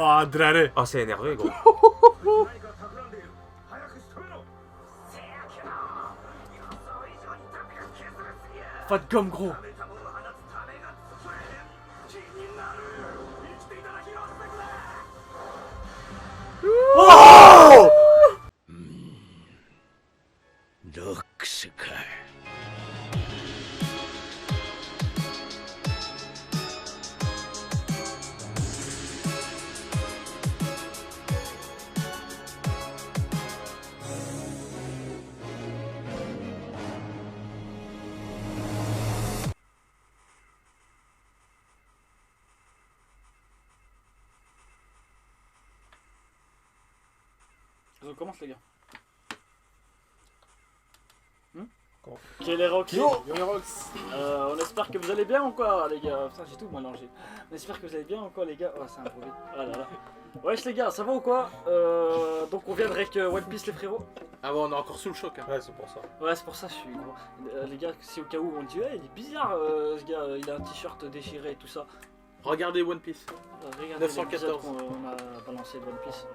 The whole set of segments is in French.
Ah, draré. Ah, c'est énervé, gros. Fat gomme gros. Oh! ロックスか。On commence les gars. Comment? Quel est Rox? Yo les Rox. On espère que vous allez bien ou quoi les gars? Putain j'ai tout mélangé. On espère que vous allez bien ou quoi les gars? Oh c'est un brevet. Ah là là. Wesh les gars, ça va ou quoi? Donc on vient de rec One Piece les frérots. Ah bon, on est encore sous le choc. Hein. Ouais, c'est pour ça. Ouais c'est pour ça je suis gros. Les gars, si au cas où on dit ouais il est bizarre ce gars, il a un t-shirt déchiré et tout ça. Regardez One Piece. Regardez 914. l'épisode qu'on a balancé de One Piece.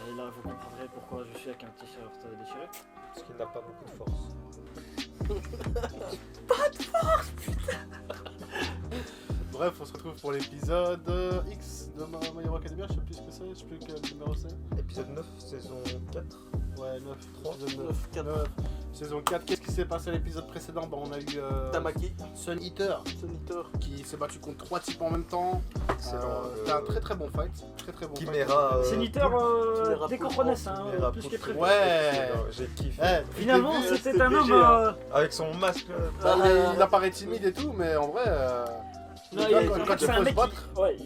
Et là vous comprendrez pourquoi je suis avec un t-shirt déchiré. Parce qu'il n'a pas beaucoup de force. Bref, on se retrouve pour l'épisode X de My Hero Academia, je sais plus ce que c'est, je sais plus quel numéro c'est. Épisode 9, saison 4. Ouais, 9, 3, 9, 4. 9. Saison 4, qu'est-ce qui s'est passé à l'épisode précédent? Bah, on a eu Tamaki. Sun Eater qui s'est battu contre 3 types en même temps. Excellent. C'était un très très bon fight. Très très bon Chimera. Séniteur Chimera décomprenez Poulpe, hein, Chimera plus que Poulpe. prévu. Ouais. J'ai kiffé. Ouais, depuis Finalement le début, c'était un homme... BG, hein. Avec son masque. bah, il apparaît timide et tout, mais en vrai, Non, le gars, en quand fait, il c'est un faut se mec battre, qui... Ouais,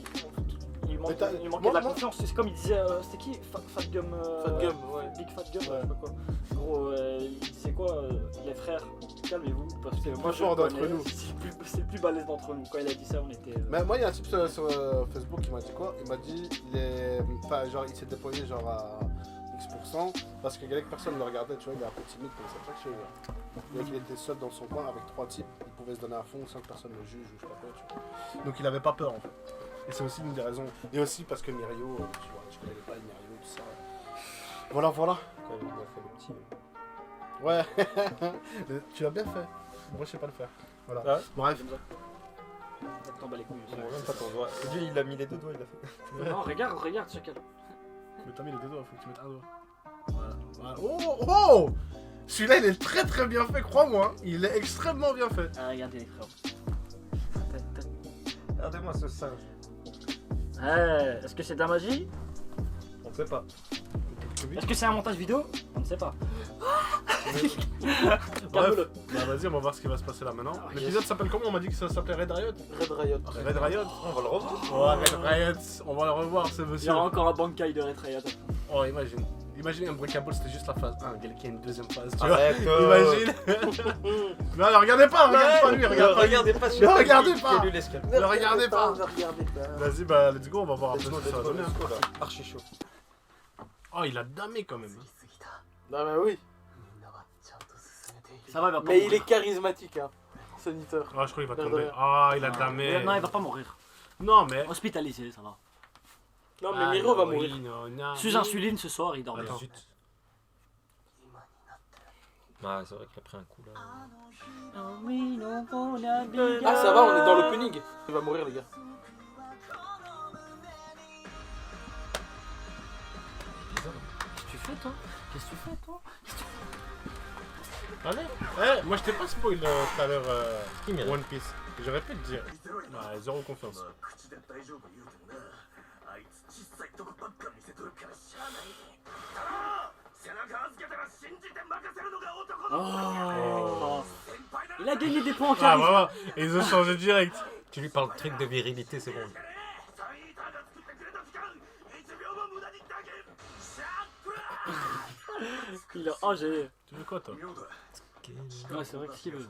il manquait, Mais t'as- il manquait moi- de la moi- confiance. C'est comme il disait... C'était qui? Fat Gum... Fat Gum, ouais. Big Fat Gum, Ouais. je sais pas quoi. Gros, il disait quoi? Les frères, calmez-vous, parce que C'est moi plus je fort le d'entre connais, nous. c'est le plus balèze d'entre nous. Quand il a dit ça, on était... Mais moi, il y a un type sur Facebook qui m'a dit quoi? Il m'a dit, enfin, genre, il s'est déployé genre à X% parce que personne ne le regardait, tu vois, il est un peu timide comme ça. Tu vois, que je veux dire. Il était seul dans son coin avec 3 types, il pouvait se donner à fond sans que personne le juge ou je sais pas quoi, tu vois. Donc il avait pas peur en fait. Et c'est aussi une des raisons. Et aussi parce que Mirio, tu vois, je connais pas Mirio, tout ça. Voilà, voilà. Quand il a fait le petit. Ouais, tu l'as bien fait. Moi, je sais pas le faire. Voilà. Ah, Bref. T'en bats les couilles. on voit même pas ton doigt. Lui, il a mis les deux doigts, il a fait. Non, regarde, chacun. Mais t'as mis les deux doigts, faut que tu mettes un doigt. Voilà. Oh, oh! Celui-là, il est très très bien fait, crois-moi. Il est extrêmement bien fait. Ah, regardez les frères. Regardez-moi ce singe. Est-ce que c'est de la magie? On ne sait pas. Est-ce que c'est un montage vidéo? On ne sait pas. Bref, Calme-le. bah vas-y, on va voir ce qui va se passer là maintenant. Ah, L'épisode s'appelle comment? On m'a dit que ça s'appelait Red Riot. Red Riot. Red Riot. On va le revoir. Oh, Red Riot. On va le revoir, ce Il y monsieur. aura encore un Bankai de Retrayat. Oh, imagine. Imagine un Breakable, c'était juste la phase 1, qu'il y a une deuxième phase, tu vois. Arrête. Imagine. Mais alors, regardez pas lui, regarde pas lui. Regardez pas Ne regardez pas. Quel est l'escalade. Ne regardez pas. Ne regardez pas. Vas-y, bah let's go, on va voir un peu Let's ce go, que ça va let's go, donner. let's go, là. Archi chaud. Oh, il a damé quand même. Non mais oui. Ça va, il va pas Mais il mourir. est charismatique hein. Soniteur. Ah, je crois qu'il va Merde, tomber. merde. Ah, il a damé. Non, il va pas mourir. Non, mais. Hospitalisé, ça va. Non mais Miro va mourir. Sous insuline ce soir, il dormira. Attends. Zut. Ah, c'est vrai qu'il a pris un coup là. Ah ça va, on est dans l'opening. Il va mourir les gars. Qu'est-ce que tu fais, toi? Qu'est-ce que tu fais, toi? Allez. Moi je t'ai pas spoil tout à l'heure Qui mérite? One Piece. J'aurais pu te dire. Ouais, zéro confiance. Oh. Il a gagné des points en Ah, charisme. voilà. Et ils ont changé direct. Tu lui parles de truc de virilité, c'est bon. Il a... Oh, j'ai... Tu veux quoi, toi? Ouais, c'est vrai que qu'il veut.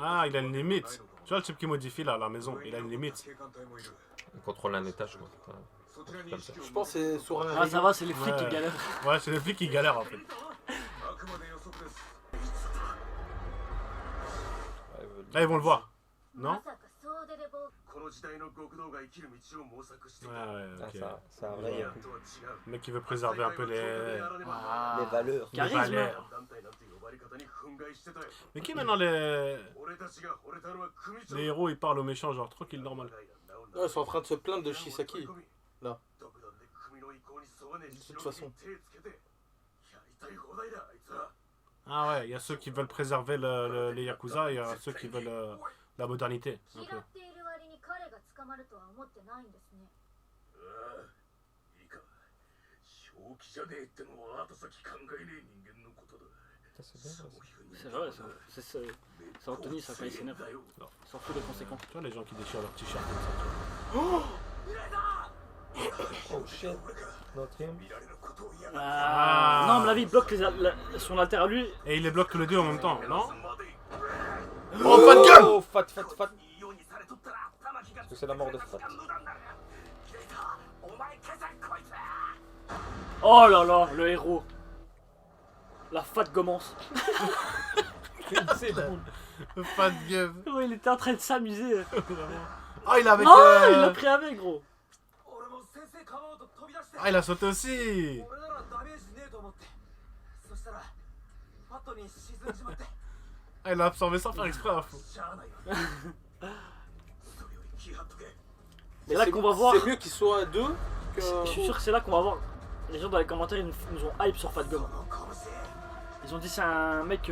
Ah, il a une limite. Tu vois le type qui modifie là, à la maison, il a une limite. On contrôle un étage, quoi. Comme ça. Je pense que c'est sur un Ah, ça va, c'est les flics Ouais. qui galèrent. Ouais, c'est les flics qui galèrent en fait. Là, ils vont le voir. Non? まさかそうでれぼこの時代の極道が生きる道を模索していた。 Ouais, ouais, Ah, ok. c'est un vrai. とは違う。 Le mec qui veut préserver un peu les... Ah. Les valeurs. les Charisme. valeurs. 団体なんて呼ばれ方に憤慨してたよ。 Mais qui maintenant les... 俺たちが惚れたのは組長。 Les héros ils parlent aux méchants genre tranquille normal. Ouais, ils sont en train de se plaindre de Shisaki. Là. De toute façon. Ah ouais, il y a ceux qui veulent préserver les Yakuza et il y a ceux qui veulent la modernité. 嫌 Un っ peu. ている割に彼が捕まるとは思ってないんですね。いいか。正気じゃねえってのは後先考えねえ人間のことだ。 Ça, c'est bien. C'est vrai, c'est Anthony, ça quand il s'énerve. Sans fout des conséquences. Tu vois les gens qui déchirent leur t-shirt comme ça. Oh shit. Notre team. Ah. Non, mais la vie, il bloque son alter à lui. Et ils les bloquent tous les deux en même temps, non? Oh, pas de gueule! Oh, Fat. Est-ce que c'est la mort de Fat? Oh là là, le héros. La fat commence. C'est bon. Pas de gueule. Oh, il était en train de s'amuser. Ah, il a avec... Non, il l'a pris avec, gros. Ah, il a sauté aussi. Ah, il a absorbé sans faire exprès, hein, fou. C'est là qu'on va voir. C'est mieux qu'ils soient deux que. Je suis sûr que c'est là qu'on va voir. Les gens dans les commentaires ils nous ont hype sur Fat Gum. Ils ont dit c'est un mec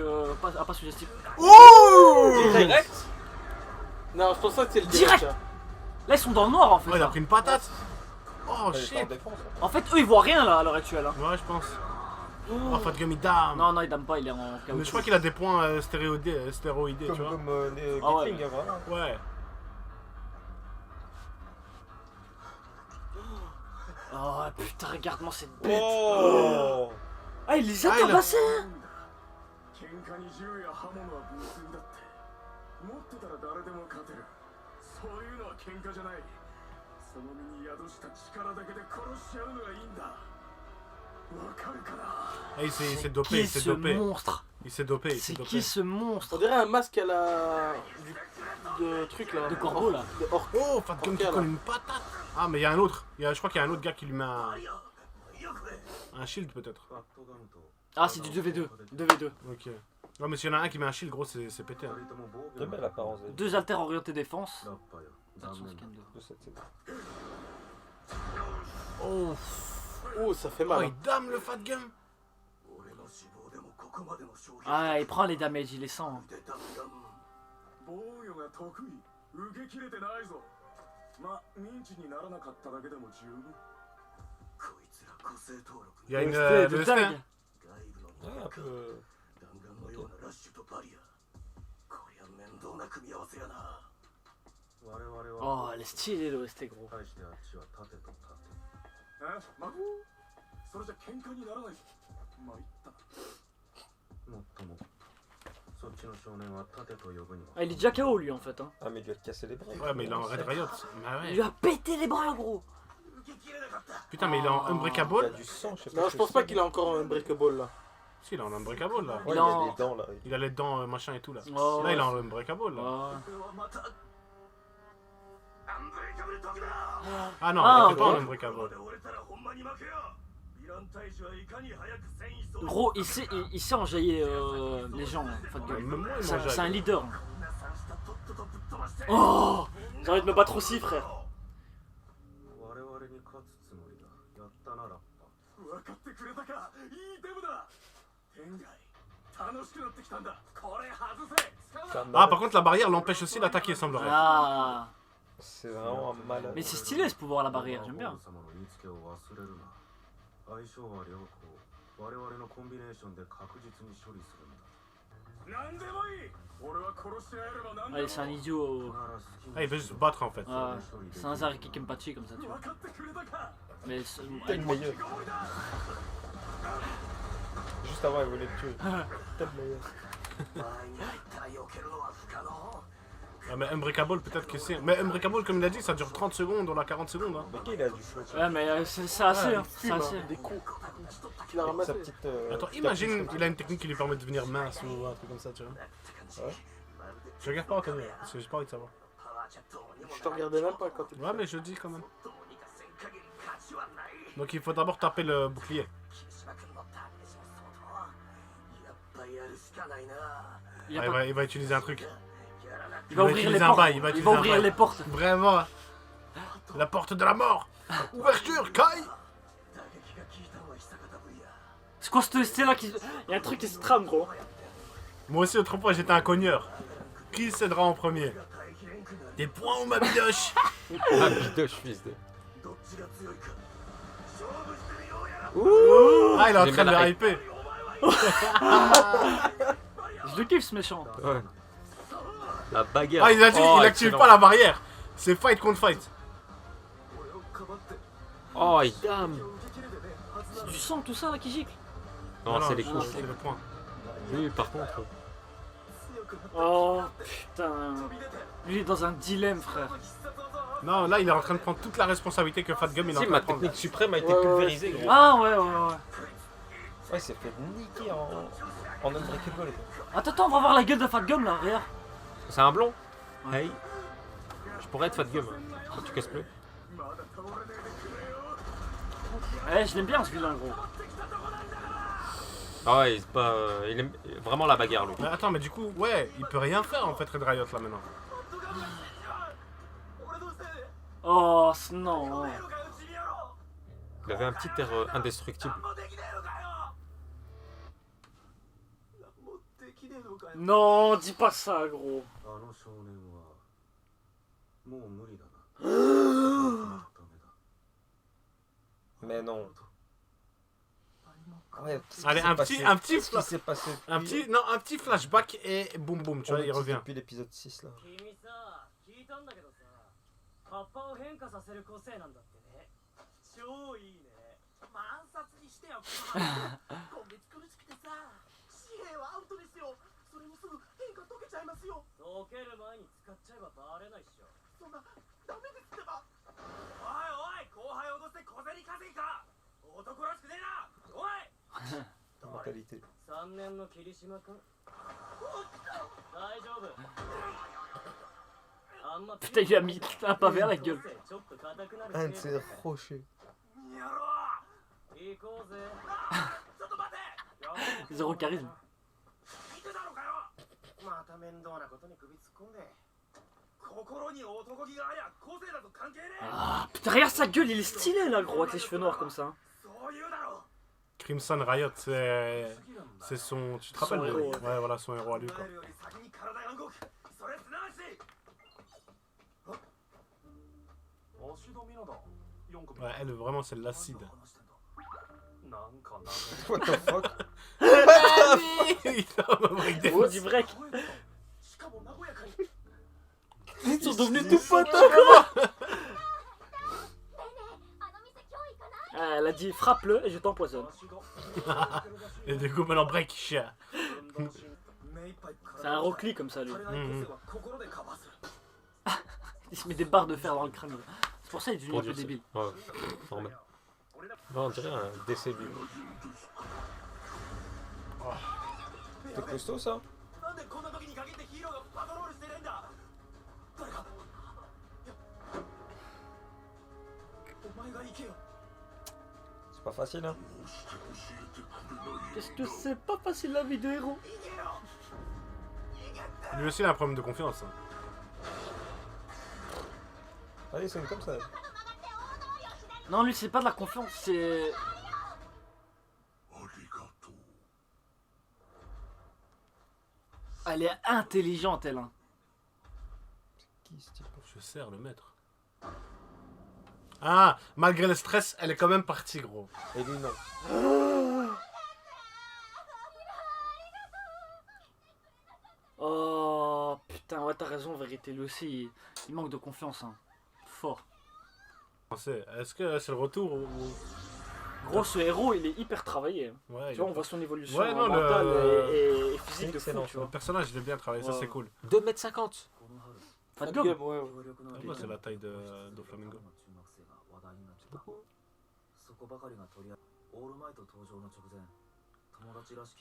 à pas suggestif. Ouh! Direct. Non, je pense pas que c'est le Direct. direct. Là ils sont dans le noir en fait. Oh, il a là. pris une patate. Oh, Elle est en shit. défense. En fait eux ils voient rien là à l'heure actuelle. Hein. Ouais, je pense. Oh, Fat Gum, il dame. Non, il dame pas, il est en Mais je crois qu'il a des points stéroïdés, tu vois. Comme les Ah ouais. Gatling, vraiment. Ouais. Oh putain, regarde-moi cette bête. Oh. Ah, il les a Ah, il a- tabassés. 喧嘩に銃や刃物は無粋だって持ってたら誰でも勝てるそういうのは喧嘩じゃないその身に宿した力だけで殺し合うのがいいんだわかるかな Ah, il s'est dopé, Qui il est s'est ce dopé. monstre? Il s'est dopé, il s'est C'est dopé. qui ce On monstre? dirait un masque à la. De truc là. De corbeau là. De orque. Oh, Fat Gum qui Orca, colle là. une patate. Ah, mais il y a un autre. Je crois qu'il y a un autre gars qui lui met un shield peut-être. Ah, c'est du 2v2. 2v2. Ok. Non, mais s'il y en a un qui met un shield, gros, c'est pété. Hein. De belle apparence. Deux alters orientés défense. Oh, Oh, ça fait oh, mal. il dame le Fat Gum. 俺の死亡でもここまでの衝撃 Ah, il prend les damages, il les sent. でだんだん防御が得意受け切れてないぞまミンチにならなかっただけでも十分こいつら個性登録 Il y a une. C'était de le dingue. Stain. 外部の Ouais, un peu. 弾丸のようなラッシュとバリアこりゃ面倒な組み合わせやな我々は Oh, elle est stylée l'OST, gros. 対してあっちは盾と盾それじゃ喧嘩にならないまいったもっともそっちの少年は盾と呼ぶには Ah, il est déjà KO lui en fait. Hein. Ah, mais il lui a cassé les bras. Ouais, mais il est en Red Riot. Bah Il lui ouais. a pété les bras, gros. 受け切れなかった Putain, mais il est en Il y a Unbreakable. du sang, je sais pas. Non, je pense pas qu'il a encore un breakable là. Si, il est en Unbreakable là. Ouais, il Il a en- des dents là. Il a les dents machin et tout là. Oh, Là, il est en Unbreakable là. Oh. これはまたアンブレイカブル時だ Ah non, Ah, il était pas en ok. こ Unbreakable. こで折れたらほんまに負けよヴィラン大使はいかに早く戦意総 Gros, il sait enjailler les gens, Fat Gum. Même moi, il C'est m'enjaille. c'est un leader. 皆さんしたとっととぶっ飛ばして Oh, j'ai envie de me battre aussi, frère. 我々に勝つつもりだやったなラッパ分かってくれたかいいデブだ天外楽しくなってきたんだこれ外せ使うな Ah, par contre, la barrière l'empêche aussi d'attaquer, semblerait. Ah. C'est vraiment un malade. Mais c'est stylé ce pouvoir à la barrière, j'aime bien. 様の言いつけを忘れるな相性は良好我々のコンビネーションで確実に処理するんだ何でもいい俺は殺してやれば何でも Allez, c'est un idiot. なら好きに Ah, il veut juste se battre en fait. Ah, c'est un Zariki Kempachi comme ça, tu vois. 分かってくれたか Mais T'es le meilleur. Juste avant, il voulait le tuer. T'es le meilleur. 前に入ったら避けるのは不可能 Ah, mais Unbreakable, peut-être que c'est. Mais Unbreakable, comme il a dit, ça dure 30 secondes, on a 40 secondes. Hein. Mais qui il a du chaud? ouais, mais c'est assez, hein. C'est assez. Des coups qu'il a Avec sa ramassé. petite. Attends, imagine, il a une technique qui lui permet de devenir mince ou un truc comme ça, tu vois. Ouais. Je regarde pas Anthony, parce que j'ai pas envie de savoir. Je te regardais même pas quand tu Ouais, mais je dis quand même. Donc il faut d'abord taper le bouclier. Il, y a Ah, pas- il va utiliser un truc. il va ouvrir les utiliser un portes. bail, Il va utiliser un ouvrir bail. les portes. Vraiment. La porte de la mort. Ouverture, Kai. C'est quoi c'est là qui. Il y a un truc qui se trame, gros. Moi aussi, autrefois, j'étais un cogneur. Qui cédera en premier? Des points ou ma bidoche? Ah, bidoche, fils de. Ah, il est en J'aime train de bien la le hyper. Je le kiffe ce méchant. Ouais. La bagarre. Ah, il a dit, Oh, il active excellent. pas la barrière. C'est fight contre fight. Oh, il dame. C'est du sang tout ça là qui gicle. Non, c'est les je- coups. c'est le point. Oui, par contre. Oh putain. Lui il est dans un dilemme, frère. Non, là, il est en train de prendre toute la responsabilité que Fat Gum il est en Si, train ma de prendre. technique suprême a été Ouais, ouais, pulvérisée, gros. Ah ouais. Ouais, il s'est fait niquer en unbreakable. Attends, on va voir la gueule de Fat Gum là, regarde. C'est un blond. Ouais. Hey. Je pourrais être Fat Gum. Quand tu casses plus. Eh, je l'aime bien ce vilain, gros. Ah ouais, c'est pas. Il aime vraiment la bagarre, lui. Mais attends, mais du coup, ouais, il peut rien faire en fait, Red Riot là maintenant. Oh non. Il avait un petit air indestructible. Non, dis pas ça, gros. Mais non. Ouais, qu'est-ce qui Allez, s'est un passé petit Qu'est-ce qui s'est passé un petit, non, un petit flashback et boum boum, tu vois, il revient. Depuis l'épisode 6 là. 君さ聞いたんだけどさ葉っぱを変化させる個性なんだってね超いいね満札にしてよ今月苦しくてさ紙幣はアウトですよそれにすぐ変化解けちゃいますよ解ける前に使っちゃえばバレないっしょそんなダメですってばおいおい後輩を脅して小銭稼ぎか男らしくねえなおいMentalité. 3年の霧島君大丈夫 Putain, il lui a mis un pavé à la gueule. Un de ses rochers. Zéro charisme. Ah, putain, regarde sa gueule, il est stylé là, gros, avec les cheveux noirs comme ça. Crimson Riot, c'est son. Tu te rappelles Son de- héros. Ouais, voilà, son héros à lui quoi. Ouais, elle vraiment c'est l'acide. What the fuck? Il a même avec des Oh, du break. Ils sont devenus tout potes. Ah, elle a dit frappe-le et je t'empoisonne. Et du coup maintenant break chien. C'est un rockly comme ça lui. Mhm. Il se met des barres de fer dans le crâne. C'est pour ça qu'il est devenu Pour un peu Dieu, débile. Ouais, normal. Non, on dirait un décès lui. T'es costaud ça? C'est pas facile hein? Qu'est-ce que c'est pas facile la vie de héros. Lui aussi il a un problème de confiance. Hein. Allez, c'est comme ça. Non, lui c'est pas de la confiance, c'est... Elle est intelligente elle. Hein. Qui ce type? Je sers le maître. Ah, malgré le stress, elle est quand même partie gros. Et lui non. Oh putain, ouais t'as raison, en vérité, lui aussi il manque de confiance. Hein. Fort. Est-ce que c'est le retour ou... Gros, ce héros il est hyper travaillé. Ouais, Tu vois, on voit son évolution Ouais, non, mentale le- et physique de fou, Excellent, tu Le vois. personnage il est bien travaillé, ça Ouais. c'est cool. 2m50. Pas de Fat gomme. Gum, ouais. Ah, moi, c'est la taille de Flamingo. C'est beaucoup. そこばかりが取り合いオールマイト登場の直前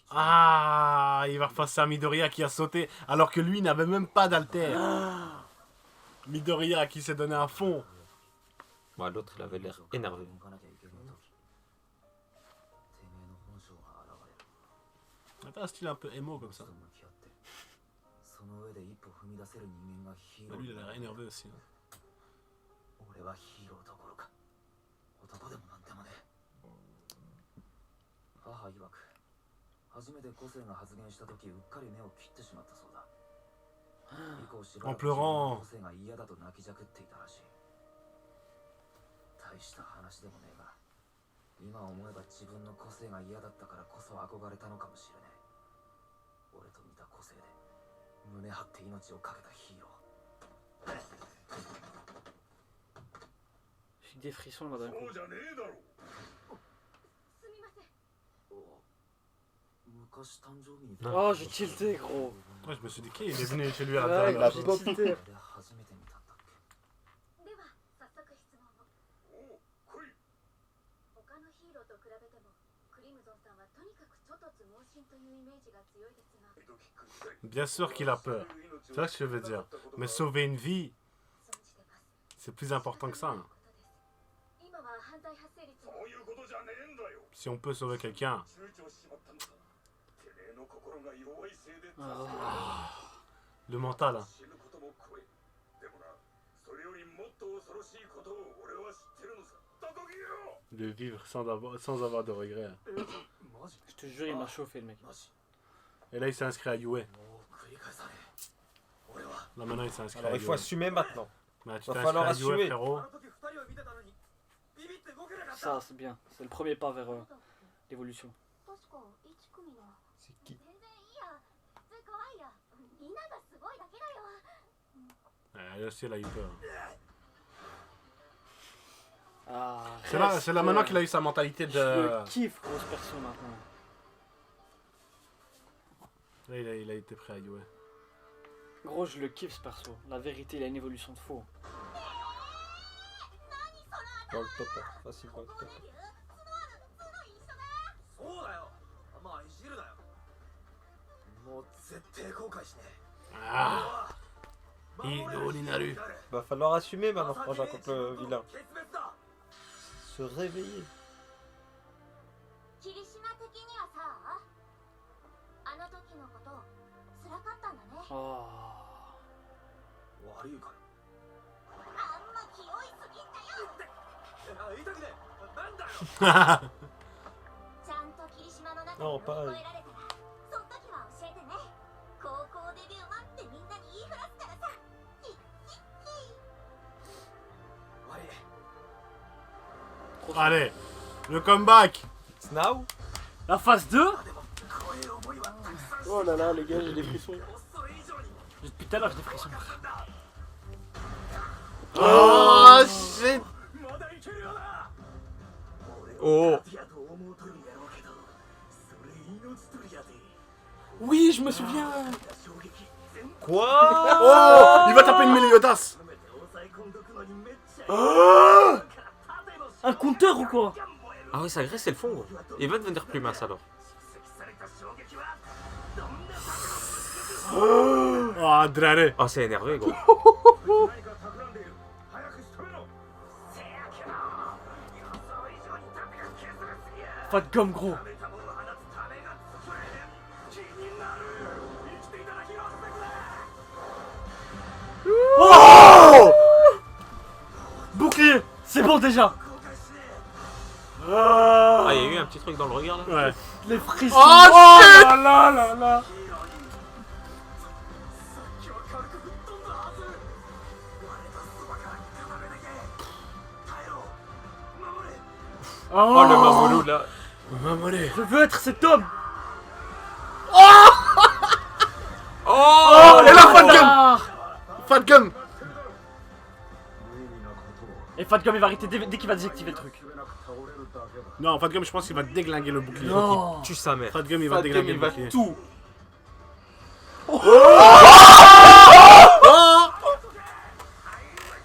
Ah, il va repasser à Midoriya qui a sauté alors que lui n'avait même pas d'alter. Midoriya qui s'est donné à fond. Bah, l'autre, il avait l'air énervé. Il a un style un peu émo comme ça. Bah, lui, il a l'air énervé aussi. 俺はヒーローどころか男でもなんでもね母曰く初めて個性が発現した時うっかり目を切ってしまったそうだ以降しばらく個性が嫌だと泣きじゃくっていたらしい大した話でもねえが今思えば自分の個性が嫌だったからこそ憧れたのかもしれねえ俺と似た個性で胸張って命を懸けたヒーロー J'ai des frissons là d'un coup. Oh, j'ai tilté, gros. Ouais, je me suis dit, qui il est venu chez lui à Ouais, la j'ai tilté. 他のヒーローと比べてもクリムゾンさんはとにかく猪突猛進というイメージが強いですが Bien sûr qu'il a peur. C'est ça que je veux dire. Mais sauver une vie, c'est plus important que ça. Hein. 今は犯罪発生率も Si on peut sauver quelqu'un. Le mental. Hein. De vivre sans avoir de regrets. Je te jure, il m'a chauffé le mec. Et là, il s'est inscrit à Yue. Là, maintenant, il s'est inscrit Alors à il faut Yue. assumer maintenant. Bah, tu Va t'es falloir inscrit à Yue, assumer. frérot. Ça, c'est bien. C'est le premier pas vers l'évolution. 確か1組の C'est qui? 全然いいや普通怖いやみんながすごいだけだよ Là aussi, elle a eu peur. Ah, C'est là maintenant qu'il a eu sa mentalité Je de... le kiffe, grosse perso maintenant. Là, il a été prêt à Yue. Gros, je le kiffe ce perso. La vérité, il a une évolution de faux. Dans le top. Facile dans le top. そうだよまあいじるなよもう絶対後悔しね Ah Ido Ninaru. Va falloir assumer maintenant, Frangin, contre le vilain. Se réveiller. 霧島的にはさあの時のこと辛かったんだね Oh. 悪いかよあんま気負いすぎんなよ痛くねなんだよちゃんと霧島の中Non, に pas 乗り越えられたらその時は教えてね高校デビューマンってみんなに言いふらすからさヒッヒッヒ 悪い Allez, le comeback. It's now. La phase 2. こういう思いはたくさん Oh là là, les gars, j'ai des frissons. それ以上に Depuis tout à l'heure, j'ai des frissons. Oh shit. まだいけるよな Oh! ティアと思うとるんやろうけどそれ命取りやで Oui, je me souviens. 衝撃全部 Quoi? Oh, il va taper une Meliodas. 止めて抑え込んどくのにめっちゃいい Oh, Un compteur ou quoi? Ah ouais, ça graisse, c'est le fond, gros. Il va devenir plus mince alors. 蓄積された衝撃はどんな oh drare. Ah, c'est énervé, gros. 何か企んでいる早く仕留めろせやけど予想以上に盾が削れすぎや Pas de gomme, gros. メタボを放つためが作れへん気になる生きていただきをしてくれ Oh. Bouclier. C'est bon déjà. 後悔しね Ah, il y a eu un petit truc dans le regard là. Ouais. Les frissons. Oh, shit. là là là là. えヒーローにさっきは軽く吹っ飛んだはず割れたそばから固めだけ耐えろ守れ Oh, le Mamoru là. Mamoru. Je veux être cet homme. Oh, et là, Fat Gum. Ah. Fat Gum. Et Fat Gum il va arrêter dès qu'il va désactiver le truc. Non, Fat Gum, je pense qu'il va déglinguer le bouclier. Non. Tue sa mère. Fat Gum, il va Fat Gum, déglinguer il le va bouclier. tout.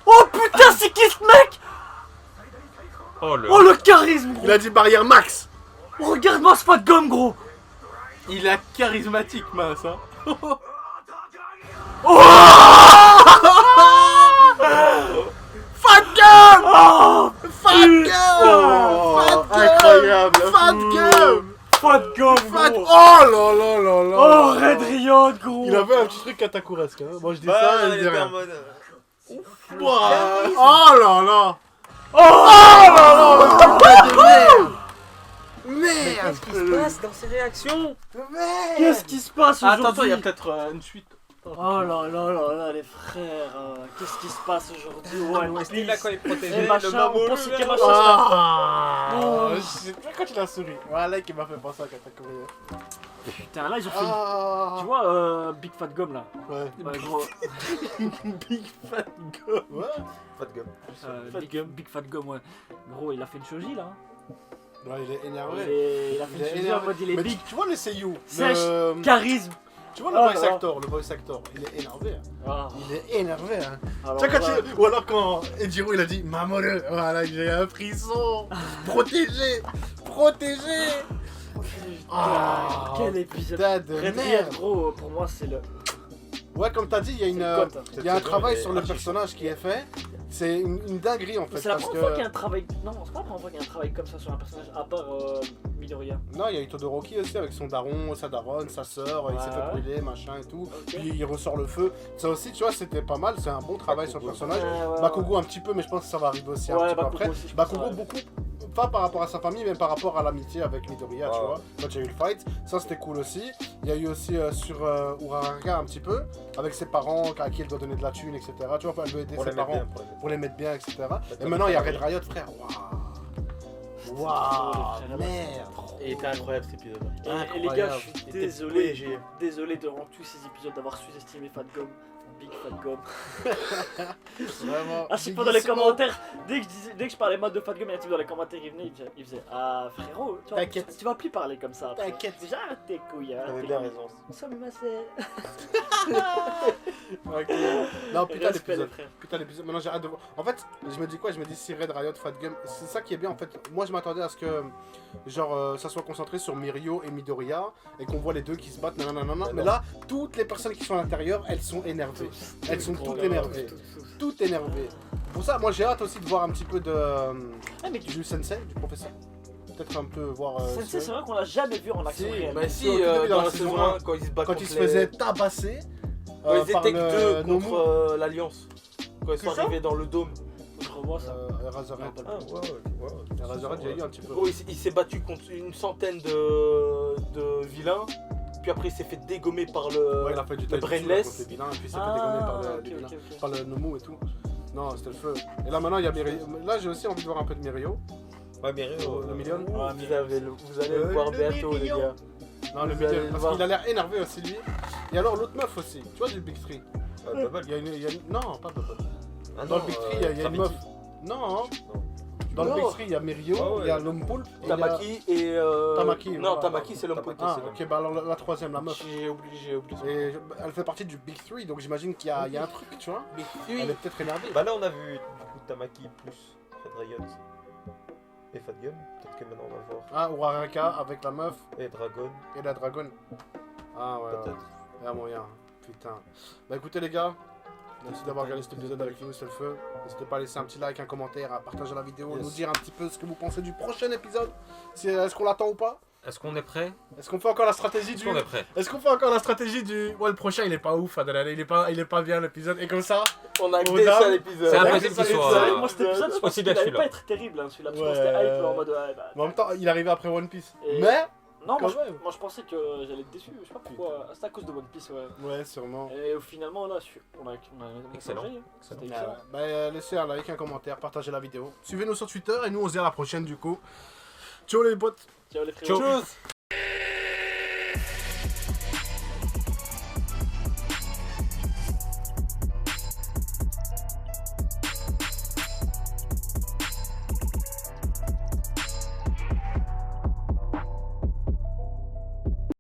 Oh putain, c'est qui ce mec? Oh le. Oh le charisme, gros. Il a dit barrière max. Oh, regarde-moi ce Fat Gum, gros. Il est charismatique, mince, hein. Fat Gum! Fat Gum! Incroyable. Fat Gum! Fat Gum, Fat... gros. Oh là là là là! Oh, Red Riot, gros. Il avait un petit truc Katakurask, hein. Moi je dis Ouais, ça, il il dit était en rien. mode. Oh là là! Merde! Qu'est-ce qui se passe dans ces réactions? Qu'est-ce qui se passe aujourd'hui? Attends, il y a peut-être une suite. Oh là là là là, les frères, qu'est-ce qui se passe aujourd'hui? One Wesley là Piece. quand il est protégé, Et machin, le on maman pensait le qu'il y verra. avait machin. Ah! Je sais pas quand il a souri. Voilà qui m'a fait penser à Katakurask. Putain, là ils ont fait. Ah! Tu vois, Big Fat Gum là. Ouais. Ouais, gros. Big Fat Gum. Ouais. Fat Gum. Big Fat Gum, ouais. Gros, il a fait une shoji là. Ouais, il est Il, énervé. il a fait Il une est shoji en énervé. mode il est Mais big. tu vois le seiyuu, Sèche. le... Charisme. Tu vois le Ah, voice là. actor, il est énervé. Hein. Ah, Il est énervé. Hein. alors Tu vois, quand là, Ou alors quand Ejiro il a dit Mamoru, voilà, j'ai un frisson. Protégé. Protégé. putain, quel épisode. Putain de Red Riot, merde. gros, pour moi c'est le. Ouais, comme t'as dit, il y a C'est une, le cote, hein. il y a un travail sur le personnage qui est fait. C'est une dinguerie en fait. C'est la parce première fois qu'il y que... a un travail. Non, c'est pas la première fois qu'il y a un travail comme ça sur un personnage à part Midoriya. Non, il y a Itodoroki aussi avec son daron, sa daronne, sa sœur, il s'est fait Ouais. brûler, machin et tout. Ok. Puis il ressort le feu. Ça aussi, tu vois, c'était pas mal, c'est un bon travail sur le personnage. Ouais, Bakugo un petit peu, mais je pense que ça va arriver aussi un Ouais, petit peu Bakugo après. aussi, je pense que ça Bakugo va beaucoup, pas par rapport à sa famille, mais par rapport à l'amitié avec Midoriya, tu Ouais. vois. Quand il y a eu le fight, ça c'était cool aussi. Il y a eu aussi sur Uraraka un petit peu, avec ses parents, à qui elle doit donner de la thune, etc. Tu vois, elle veut aider Pour ses les mettre parents bien. pour les mettre bien, etc. Et comme maintenant il y a ça, Red Riot, frère. Waouh! Waouh! Merde! Il était incroyable cet épisode. Et les gars, je Incroyable. suis était désolé, léger. désolé durant tous ces épisodes d'avoir sous-estimé Fat Gum, Big Fat Gum. Vraiment. À chaque fois dans les commentaires, dès que je parlais mal de Fat Gum, il y a un type dans les commentaires, il faisait Ah frérot, T'inquiète. tu vas plus parler comme ça. après. T'inquiète. Déjà arrête tes couilles, arrête T'avais tes bien couilles. raison. Ok. Non, putain Respect, les l'épisode. frères. Putain l'épisode. Maintenant j'ai hâte de voir. En fait, je me dis quoi? Je me dis si Red Riot, Fat Gum. C'est ça qui est bien en fait. Moi je m'attendais à ce que genre ça soit concentré sur Mirio et Midoriya et qu'on voit les deux qui se battent. Nanana. Mais là, toutes les personnes qui sont à l'intérieur, elles sont énervées. Elles sont toutes énervées. Toutes énervées. Pour ça, moi j'ai hâte aussi de voir un petit peu de Ah, mais du sensei, du professeur. Peut-être un peu voir. Sensei, c'est vrai qu'on l'a jamais vu en action Si, réelle. bah si, Au tout début, dans la saison 1, quand il se bat quand contre il se faisait tabasser. Quand ils par étaient le que deux Nomu. contre l'Alliance. Quand ils sont C'est ça arrivés dans le dôme. Faut que je revois ça. Razorhead. Ah, ouais. Razorhead, il y a eu un petit peu. Gros, il s'est battu contre une centaine de vilains. Puis après, il s'est fait dégommer par le. Ouais, il a fait du le taijutsu brainless. contre les vilains, et puis il s'est fait dégommer par le, les vilains. ok. Par le Nomu et tout. Non, c'était le feu. Et là maintenant il y a Mirio. Là j'ai aussi envie de voir un peu de Mirio. Ouais, mais Le million. Ah, vous allez le voir bientôt, les gars. Non, le Vous allez million. le Parce voir. qu'il a l'air énervé aussi lui. Et alors l'autre meuf aussi. Tu vois du Big Three. Bubble. Il y a une... Non, pas Bubble. Ah Dans non, le Big Three, il y a une Gravity. meuf. Non. Dans le Non. Big Three, il y a Mirio, Ah ouais. il y a l'homme poulpe. et il y a- Tamaki et. Tamaki, Non, voilà. Tamaki, c'est l'homme Tamaki, poulpe. Ah, ok, bah alors la troisième, la meuf. J'ai oublié. Et elle fait partie du Big Three, donc j'imagine qu'il y a un truc, tu vois. Mais Elle est peut-être énervée. Bah là on a vu du coup Tamaki plus Red Riot et Fat Gum. Peut-être que maintenant on va voir. Ah, Uraraka avec la meuf Et Dragon, et la dragonne. Ah ouais, ouais. peut-être. Il y a moyen. Putain. Bah écoutez les gars, merci d'avoir regardé cet épisode avec nous, c'est le feu. N'hésitez pas à laisser un petit like, un commentaire, à partager la vidéo, Yes. nous dire un petit peu ce que vous pensez du prochain épisode. Est-ce qu'on l'attend ou pas? Est-ce qu'on est prêt? Est-ce qu'on fait encore la stratégie Est-ce du... qu'on est prêt? Est-ce qu'on fait encore la stratégie du... Ouais, le prochain il est pas ouf, Adelaide, il est pas bien l'épisode. Et comme ça, On a Au que dame. ça l'épisode. C'est Ouais, impossible c'est qu'il ça, Vous soit. savez, moi cet épisode, je pense aussi qu'il bien que allait pas celui-là. être terrible hein, celui-là, parce que Ouais. c'était hype en mode ouais, bah. mais en même temps, il est arrivé après One Piece. Et- Mais... Non, Quand moi, même. moi je pensais que j'allais être déçu, je sais pas pourquoi. Ah, c'était à cause de One Piece, ouais. Ouais, sûrement. Et finalement là, on a Excellent. changé, hein. C'était Ouais, excellent. bah, laissez un like, un commentaire, partagez la vidéo. Suivez-nous sur Twitter et nous on se dit à la prochaine du coup. Ciao les potes. Ciao les frérots. Tchuss.